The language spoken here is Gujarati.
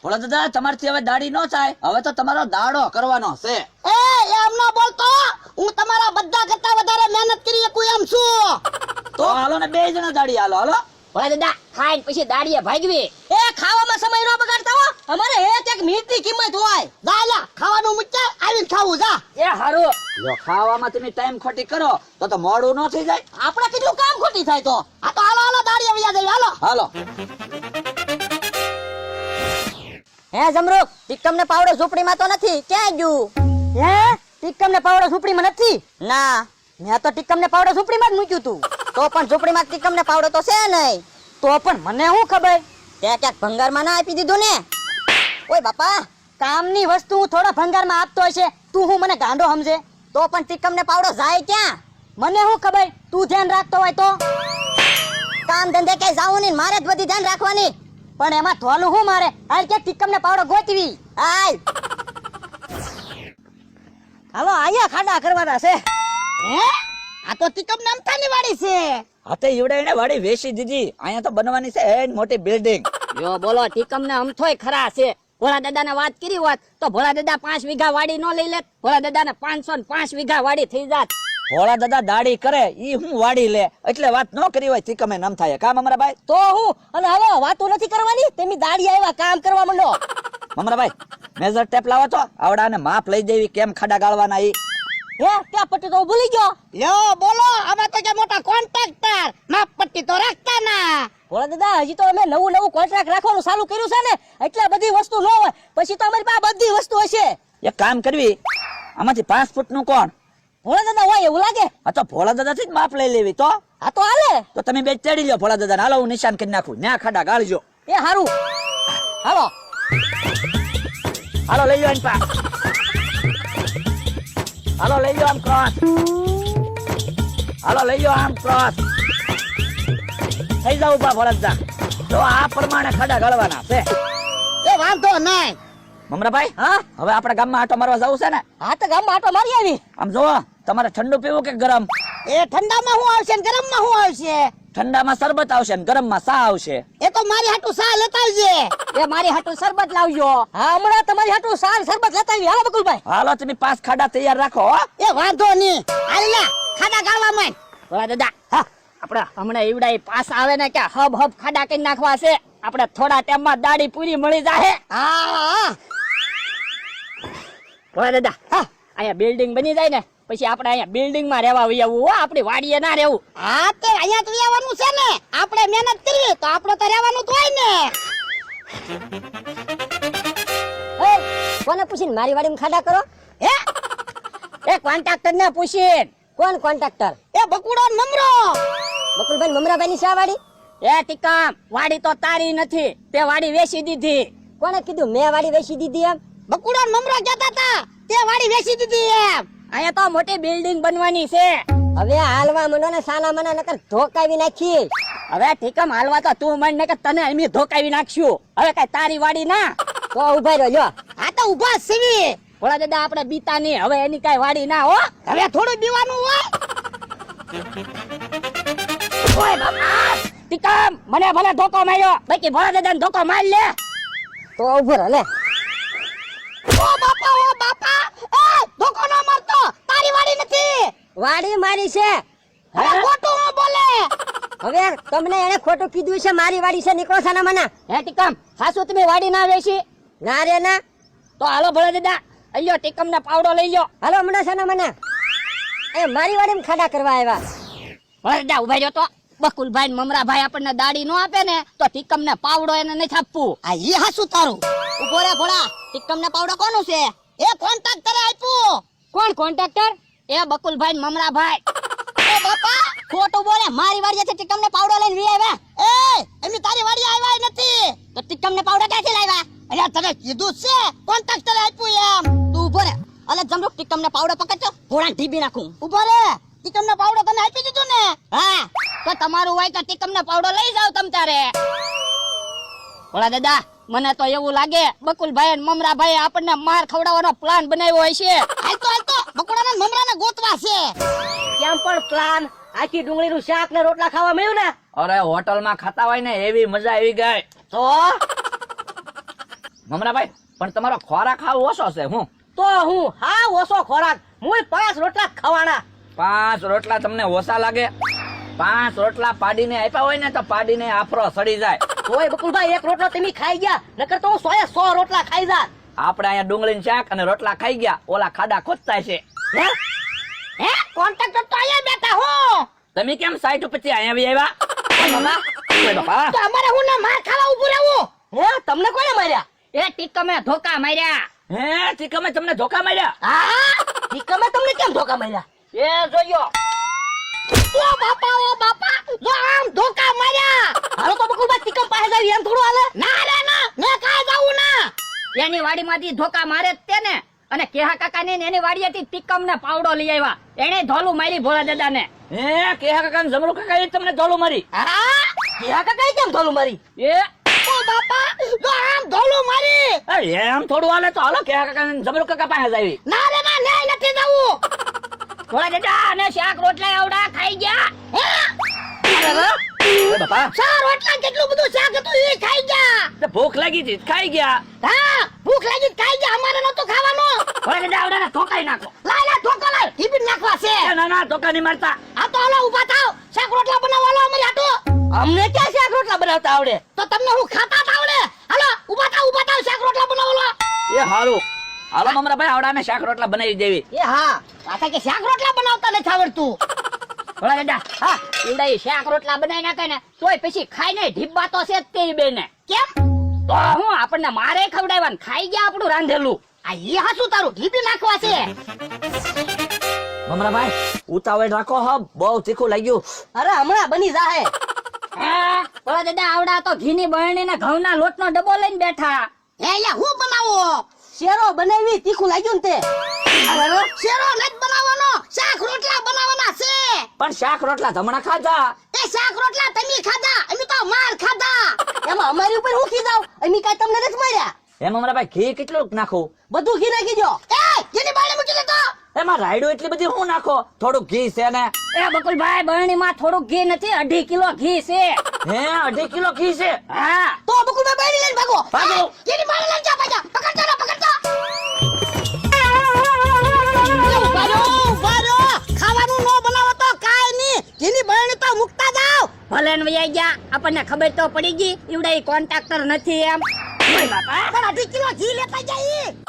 ભોળા દાદા તમારથી હવે દાઢી નો થાય, હવે તો તમારો દાડો કરવાનો છે. એમ ન બોલતો, હું તમારા બધા કરતા વધારે મહેનત કરી શકું એમ છું. તો હાલો ને 2 જણા દાઢી હાલો. ભોળા દાદા ખાઈને પછી દાડીએ ભાગવી. ખાવામાં સમય ન બગાડતા હો, અમારે એક મિનિટની કિંમત હોય. જા લા, ખાવાનું મૂક્યા, આવીને ખાવું જા. હારું. જો ખાવામાં તમે ટાઈમ ખોટી કરો તો મોડું ન થઈ જાય. આપણે કેટલું કામ ખોટી થાય તો. આ તો હાલો દાડી આવી જાય. હાલો. હે જમરૂક, ટીકમ ને પાવડો ઝૂંપડીમાં તો નથી, ક્યાં ગયું? હે ટીકમ ને પાવડો ઝૂંપડીમાં નથી? ના, મેં તો ટીકમ ને પાવડો ઝૂંપડીમાં જ મૂક્યું તું. તો પણ ઝૂંપડીમાં ટીકમ ને પાવડો તો છે નહીં. તો પણ મને શું ખબર? તે ક્યાંક ભંગારમાં ના આપી દીધું ને? ઓય બાપા, કામની વસ્તુ હું થોડા ભંગારમાં આપતો હશે, તું હું મને ગાંડો સમજે? તો પણ ટીકમ ને પાવડો જાય ક્યાં? મને શું ખબર? તું ધ્યાન રાખતો હોય તો. કામ ધંધે ક્યાંય જાવું નહીં, મારે જ બધી ધ્યાન રાખવાની. પણ એમાં થોલું હું મારે હાલ કે ટીકમ ને પાવડો ગોતવી. હાલ હાલો, અહીંયા ખાડા કરવાના છે. આ તો ટીકમ ને અમથાની વાડી છે. હાથે ઈવડે એને વાડી વેચી દીધી. અહીંયા તો બનવાની છે એન મોટી બિલ્ડિંગ. જો બોલો, ટીકમ ને અમથોય ખરા છે. ભોળા દાદા ને વાત કરી હોત તો ભોળા દાદા 5 વીઘા વાડી નો લઈ લેત. ભોળા દાદા ને 505 વીઘા વાડી થઈ જાત. ભોળા દાદા દાઢી કરે ઈ હું વાડી લે, એટલે વાત ન કરી હોય તીકમે નમ થાય. કામ અમારા ભાઈ તો હું અને હવે વાતો નથી કરવાની, તેમી દાડી આવ્યા, કામ કરવા માંડો. અમારા ભાઈ મેજર ટેપ લાવો તો આવડાને માપ લઈ દેવી કેમ ખાડા ગાળવાના ઈ. હે ક્યાં પટ્ટી તો ભૂલી ગયો. લ્યો બોલો, અમે તો કે મોટા કોન્ટ્રાક્ટર, માપ પટ્ટી તો રાખતા ના. ભોળા દાદા હજી તો અમે નવું કોન્ટ્રાક્ટ રાખવાનું ચાલુ કર્યું છે ને, એટલે બધી વસ્તુ ન હોય. પછી તો અમારી પાસે બધી વસ્તુ હશે. એક કામ કરવી, આમાંથી 5 ફૂટનું કોણ? ભોળા દાદા હોય એવું લાગે. આ તો ભોળા દાદાથી જ માપ લઈ લેવી. તો હા તો હાલે. તો તમે બે ચડી લ્યો ભોળા દાદા. હાલો હું નિશાન કરી નાખું, ન્યા ખાડા ગાળજો. એ હારું. હાલો હાલો લઈ લો પા. હાલો લઈ લો આમ ક્રોસ. હાલો લઈ લો આમ ક્રોસ. થઈ જાવ પા ભોળા દાદા. તો આ પ્રમાણે ખાડા ગાળવાના છે. એ વાંધો નહીં. મમરાભાઈ, હા હવે આપણા ગામમાં આટો મારવા જવું છે ને? હા તો ગામમાં આટો મારી આવી. આમ જો, તમારે ઠંડુ પીવું કે ગરમ? એ ઠંડામાં શું આવશે ને ગરમમાં શું આવશે? ઠંડામાં શરબત આવશે ને ગરમમાં સા આવશે. એ તો મારી હાટુ સા લેતા આવજે. એ મારી હાટુ શરબત લાવજો. હા હમણાં તમારી હાટુ સાર શરબત લેતા આવી. હાલો બકુલભાઈ. હાલો તમે 5 ખાડા તૈયાર રાખો. એ વાંધો નહીં. હાલ લે ખાડા ગાળવા માંડ. ભોળા દાદા, હા આપણે હમણાં ઈવડાઈ પાસ આવે ને કે હબ ખાડા કરી નાખવા છે. આપણે થોડા ટાઈમમાં દાડી પૂરી મળી જાહે. હા ભોળા દાદા, હા અહીંયા બિલ્ડિંગ બની જાય ને પછી આપણે અહીંયા બિલ્ડિંગ માં રહેવા આવવું હો, આપણી વાડીએ ના રહેવું. હા તે અહીંયા તો રહેવાનું છે ને. આપણે મહેનત કરીએ તો આપણે તો રહેવાનું જ હોય ને. કોને પૂછીને મારી વાડીમાં ખાડા કરો? હે એ કોન્ટ્રાક્ટર ને પૂછીને. કોણ કોન્ટ્રાક્ટર? એ બકુડો ને મમરો. બકુલભાઈ મમરાભાઈ ની શા વાડી? એ ટીકમ, વાડી તો તારી નથી, તે વાડી વેચી દીધી. કોને કીધું મેં વાડી વેચી દીધી એમ? બકુડો ને મમરો કહેતા હતા તે વાડી વેચી દીધી એમ. અહીંયા તો મોટી બિલ્ડિંગ બનવાની છે. હવે હાલવા મંડો ને સાના મના નકર ધોકાવી નાખી. હવે ઠીકમ હાલવા તો તું મંડ નકર તને અમે ધોકાવી નાખશું. હવે કઈ તારી વાડી ના તો ઉભા રહ્યો. જો હા તો ઉભા સીવી. ભોળા દાદા આપણે બીતા નહીં, હવે એની કઈ વાડી ના હો. હવે થોડું દીવાનું હોય. ઓય બાપા, ઠીકમ મને ભલે ધોકો માર્યો, બાકી ભોળા દાદાને ધોકો માર લે. તો ઉભો રહે લે. ઓ બાપા એ ધોકો ન મારતો. તારી વાડી નથી. વાડી મારી છે. હવે ખોટું ન બોલે. હવે તમને એને ખોટું કીધું છે, મારી વાડી છે. નીકળો સાના મના. હે ટીકમ, હાસુ તમે વાડી ના વેચી? ના રે ના. તો હાલો ભોળા દાદા, અહીંયા ટીકમ ને પાવડો લઈ લો. હાલો હમણાં સાના મના. એ મારી વાડીમાં ખાડા કરવા આવ્યા. ભોળા દાદા ઉભા રહ્યો તો. બકુલભાઈ ને મમરાભાઈ આપણને દાડી નો આપે ને તો ટીકમ ને પાવડો એને નથી આપવું. આ ઈ હાસુ તારું. ઉભો રે ભોળા, ટીકમ ને પાવડો કોનું છે? એ કોન્ટ્રાક્ટરે આપ્યું. કોણ કોન્ટ્રાક્ટર? એ બકુલભાઈ ને મમરાભાઈ. એ બાપા ખોટું બોલે, મારી વાડીએથી ટીકમ ને પાવડો લઈને વી આવ્યા. એ એમી તારી વાડી આવ્યા નથી. તો ટીકમ ને પાવડો ક્યાંથી લાવ્યા? અલ્યા તને કીધું છે કોન્ટ્રાક્ટરે આપ્યું એમ. તું ઉભો રે. અલે જમરૂક, ટીકમ ને પાવડો પકડજો, ભોળા ઢીબી નાખું. ઉભો રે. ટીકમ ને પાવડો તને આપી દીધો ને? હા તો તમારું હોય તો ટીકમ ને પાવડો લઈ જાવ તમ તારે. ભોળા દાદા, મને તો એવું લાગે બકુલભાઈ અને મમરાભાઈ આપણને માર ખવડાવવાનો પ્લાન બનાવ્યો હોય છે. હાલતો બકુડાને મમરાને ગોતવા છે. કેમ પણ પ્લાન? આખી ડુંગળીનું શાક ને રોટલા ખાવા મળ્યું ને? અરે હોટલમાં ખાતા હોય ને એવી મજા આવી ગઈ. તો મમરાભાઈ પણ તમારો ખોરાક ખાવ ઓછો છે હું તો હું હા ઓછો ખોરાક હું 5 રોટલા જ ખાવાના 5 રોટલા તમને ઓછા લાગે 5 રોટલા પાડીને આપ્યા હોય ને તો પાડીને આફરો સડી જાય તોય બકુલભાઈ એક રોટલો તમે ખાઈ ગયા નકર તો હું 100 રોટલા ખાઈ જાત આપણે અહીંયા ડુંગળીનું શાક અને રોટલા ખાઈ ગયા ઓલા ખાડા ખોદતા છે હે કોન્ટ્રાક્ટર તો અહીંયા બેઠા હો તમે કેમ સાઈટ ઉપરથી અહીંયા આવી આવ્યા ઓય બાપા તો અમારે હું ના માર ખાવા ઉભું રહેવું હે તમને કોણે માર્યા એ ટીકમે ધોકા માર્યા હે ટીકમે તમને ધોકા માર્યા હા ટીકમે તમને કેમ ધોકા માર્યા એ જોયો ઓ બાપા જો આમ ધોકા માર્યા હાલો તો બકુલભાઈ ટીકમ પાસે જાવી એમ થોડું હાલે ના રે ના મે કાય જાવું ના એની વાડીમાંથી ધોકા મારે જ તે ને અને કેહા કાકાને ને એની વાડીએથી ટીકમ ને પાવડો લઈ આવ્યા એને ધોલું મારી ભોળા દાદાને હે કેહા કાકા ને જમરૂ કાકા એ તમને ધોલું મારી હા કેહા કાકા કેમ ધોલું મારી એ ઓ બાપા જો આમ ધોલું મારી અરે એમ થોડું હાલે તો હાલો કેહા કાકા ને જમરૂ કાકા પાસે જ આવી ના રે ના ન્યાય નથી જાવું ભોળા દાદા અને શાક રોટલા આવડા ખાઈ ગયા એ બાપા 4 રોટલા કેટલું બધું શાક હતું એ ખાઈ ગયા તે ભૂખ લાગી હતી ખાઈ ગયા હા ભૂખ લાગી તો ખાઈ ગયા અમારે નતો ખાવાનું ભોળા દાદા આવડાને ધોકાઈ નાખો લાય ધોકો લાય ટીપી નાખવા છે એ ના ના ધોકા નહીં મારતા આ તો હાલો ઊભા થાવ શાક રોટલા બનાવવાનો અમારી હાટુ અમને ક્યાં શાક રોટલા બનાવતા આવડે તો તમને હું ખાતા જ આવડે હાલો ઊભા થાવ શાક રોટલા બનાવવાનો એ હારું હાલો મમરાભાઈ આવડાને શાક રોટલા બનાવી દેવી એ હા પાછા કે શાક રોટલા બનાવતા નથી આવડતું ભોળા દાદા હા ઈવડા ઈ શાક રોટલા બનાવી નાખે ને તોય પછી ખાઈને ઢીબ્બા તો છે જ તે બેને કેમ તો હું આપણને મારે ખવડાવવા ને ખાઈ ગયા આપણું રાંધેલું આ ઈ હાસુ તારું ઢીબી નાખવા છે મમરાભાઈ ઉતાવળ રાખો હો બહુ તીખું લાગ્યું અરે હમણાં બની જાહે હા ભોળા દાદા આવડા તો ઘીની બરણી ને ઘઉંના લોટનો ડબ્બો લઈને બેઠા એ યા હું બનાવો શેરો બનાવી તીખું લાગ્યું ને તે અરે શેરો નથી બનાવવાનો શાક રોટલા બનાવવાના છે પણ શાક રોટલા ધમણા ખાધા એ શાક રોટલા તમે ખાધા અમે તો માર ખાધા એમાં અમારી ઉપર હું ખીજાવ અમે કાઈ તમને નથી મળ્યા એ મમરાભાઈ ઘી કેટલું નાખું બધું ઘી નાખી દો એ ઘીની બાળી મૂકી દેતો એમાં રાયડું એટલી બધી હું નાખો થોડું ઘી છે ને એ બકુલભાઈ બરણીમાં થોડુંક ઘી નથી 2.5 કિલો ઘી છે હે 2.5 કિલો ઘી છે હા તો બકુલભાઈ બાળી લઈને ભાગો ભાગો. ઘીની બાળી લઈને જા પાછા પકડજો ને પકડજો ખાવાનું નો બનાવો તો કાઈ નહીં ઘીની બાળી તો મુકતા જાવ ભલે ને વૈયા ગયા આપણને ખબર તો પડી ગઈ ઈવડા ઈ કોન્ટ્રાક્ટર નથી એમ ઓય બાપા પણ 2.5 કિલો ઘી લેતા જાય